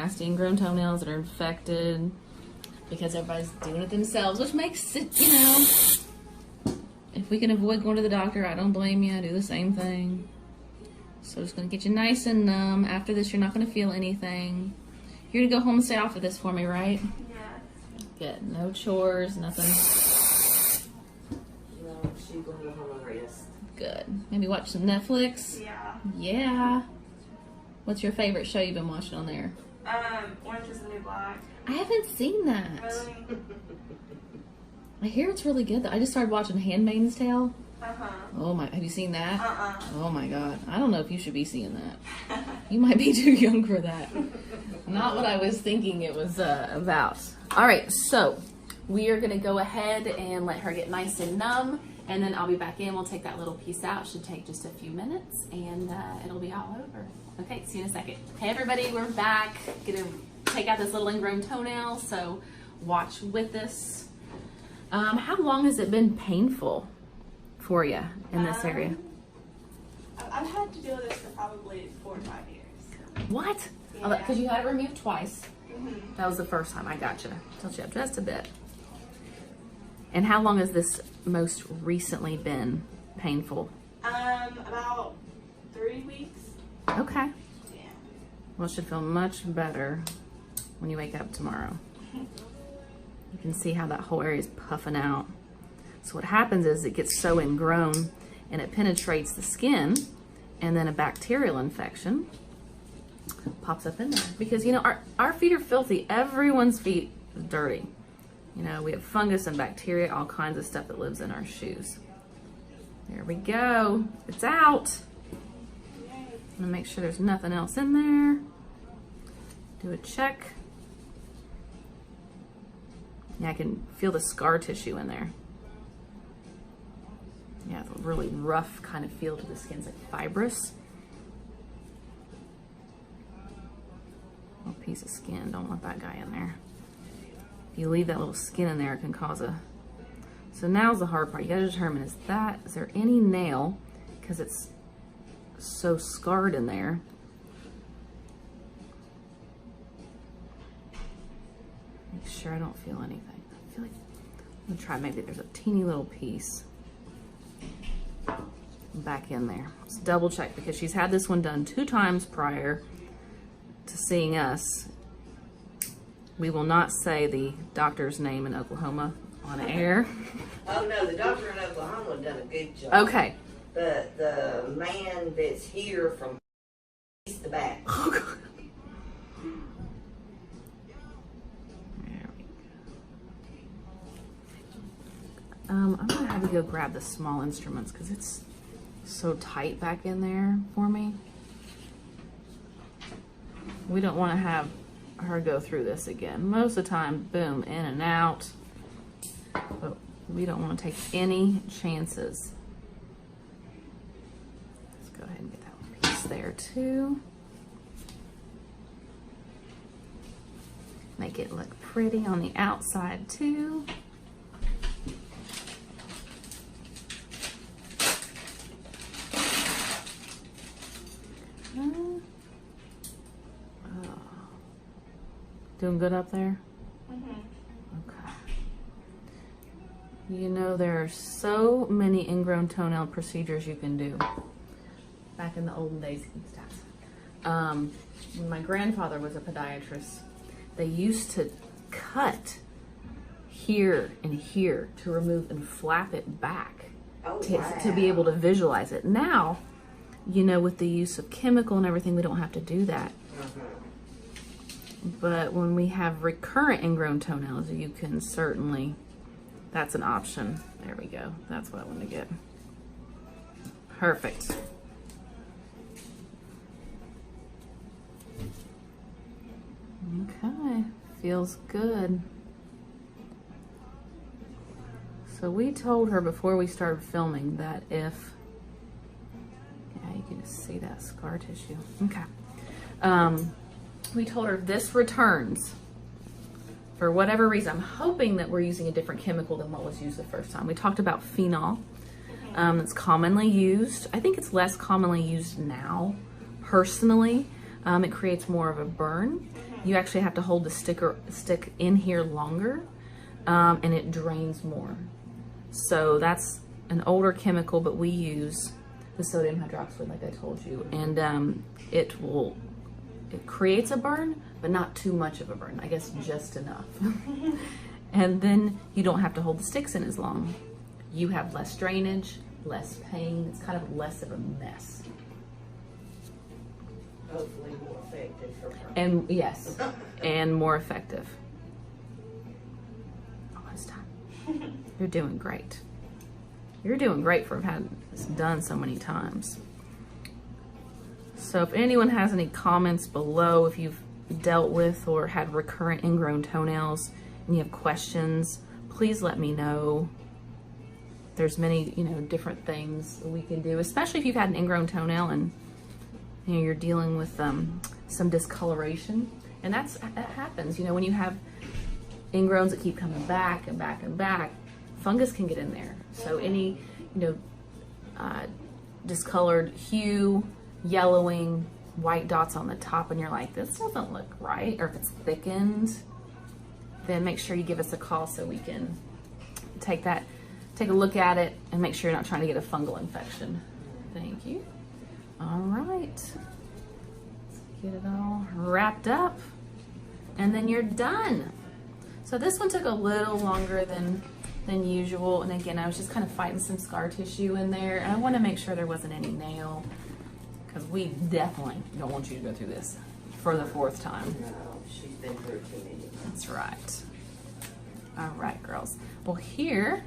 nasty ingrown toenails that are infected because everybody's doing it themselves, which makes it, you know, if we can avoid going to the doctor, I don't blame you. I do the same thing. So just gonna get you nice and numb. After this, you're not gonna feel anything. You're gonna go home and stay off of this for me, right? Yeah. Good. No chores, nothing. No, she's going to go home and rest. Good. Maybe watch some Netflix. Yeah. Yeah. What's your favorite show you've been watching on there? Orange is the New Black. I haven't seen that. Really? I hear it's really good though. I just started watching Handmaid's Tale. Uh-huh. Oh my, have you seen that? Uh-uh. Oh my God. I don't know if you should be seeing that. You might be too young for that. Not what I was thinking it was about. All right, so we are gonna go ahead and let her get nice and numb, and then I'll be back in. We'll take that little piece out. Should take just a few minutes, and it'll be all over. Okay, see you in a second. Hey everybody, we're back. Gonna take out this little ingrown toenail, so watch with us. How long has it been painful for you in this area? I've had to deal with this for probably 4 or 5 years. What? Yeah. Because you had it removed twice. Mm-hmm. That was the first time. I gotcha. Tilt you up just a bit. And how long has this most recently been painful? About 3 weeks. Okay. Yeah. Well, it should feel much better when you wake up tomorrow. You can see how that whole area is puffing out. So what happens is it gets so ingrown and it penetrates the skin, and then a bacterial infection pops up in there. Because, you know, our feet are filthy. Everyone's feet is dirty. You know, we have fungus and bacteria, all kinds of stuff that lives in our shoes. There we go. It's out. I'm gonna make sure there's nothing else in there. Do a check. Yeah, I can feel the scar tissue in there. Yeah, it's a really rough kind of feel to the skin. It's like fibrous. Little piece of skin, don't want that guy in there. If you leave that little skin in there, it can cause a... So now's the hard part. You gotta determine, is there any nail, because it's so scarred in there. Make sure I don't feel anything. I feel like, I'm gonna try, maybe there's a teeny little piece back in there. Let's double check, because she's had this one done 2 times prior to seeing us. We will not say the doctor's name in Oklahoma on air. Oh no, the doctor in Oklahoma done a good job. Okay. The man that's here from east to back. Oh, God. There we go. I'm gonna have you go grab the small instruments because it's so tight back in there for me. We don't want to have her go through this again. Most of the time, boom, in and out. But we don't want to take any chances. Let's go ahead and get that one piece there too. Make it look pretty on the outside too. Doing good up there? Mm-hmm. Okay. You know, there are so many ingrown toenail procedures you can do. Back in the olden days, when my grandfather was a podiatrist, they used to cut here and here to remove and flap it back to be able to visualize it. Now, you know, with the use of chemical and everything, we don't have to do that. But when we have recurrent ingrown toenails, you can certainly, that's an option. There we go. That's what I want to get. Perfect. Okay, feels good. So we told her before we started filming that if, yeah, you can just see that scar tissue. Okay. We told her if this returns, for whatever reason, I'm hoping that we're using a different chemical than what was used the first time. We talked about phenol. It's commonly used. I think it's less commonly used now, personally. It creates more of a burn. You actually have to hold the stick in here longer, and it drains more. So that's an older chemical, but we use the sodium hydroxide like I told you, and it creates a burn, but not too much of a burn, I guess just enough. And then you don't have to hold the sticks in as long. You have less drainage, less pain, it's kind of less of a mess. Hopefully more effective for her. And yes, and more effective. Almost done. You're doing great. You're doing great for having this done so many times. So if anyone has any comments below, if you've dealt with or had recurrent ingrown toenails and you have questions, please let me know. There's many, different things we can do, especially if you've had an ingrown toenail and you're dealing with some discoloration. And that happens, when you have ingrowns that keep coming back and back and back, fungus can get in there. So any, discolored hue, yellowing, white dots on the top, and you're like, this doesn't look right, or if it's thickened, then make sure you give us a call so we can take a look at it and make sure you're not trying to get a fungal infection. Thank you. All right, let's get it all wrapped up, and then you're done. So this one took a little longer than usual, and again, I was just kind of fighting some scar tissue in there, and I want to make sure there wasn't any nail, because we definitely don't want you to go through this for the 4th time. No, she's been through too many. That's right. All right, girls. Well, here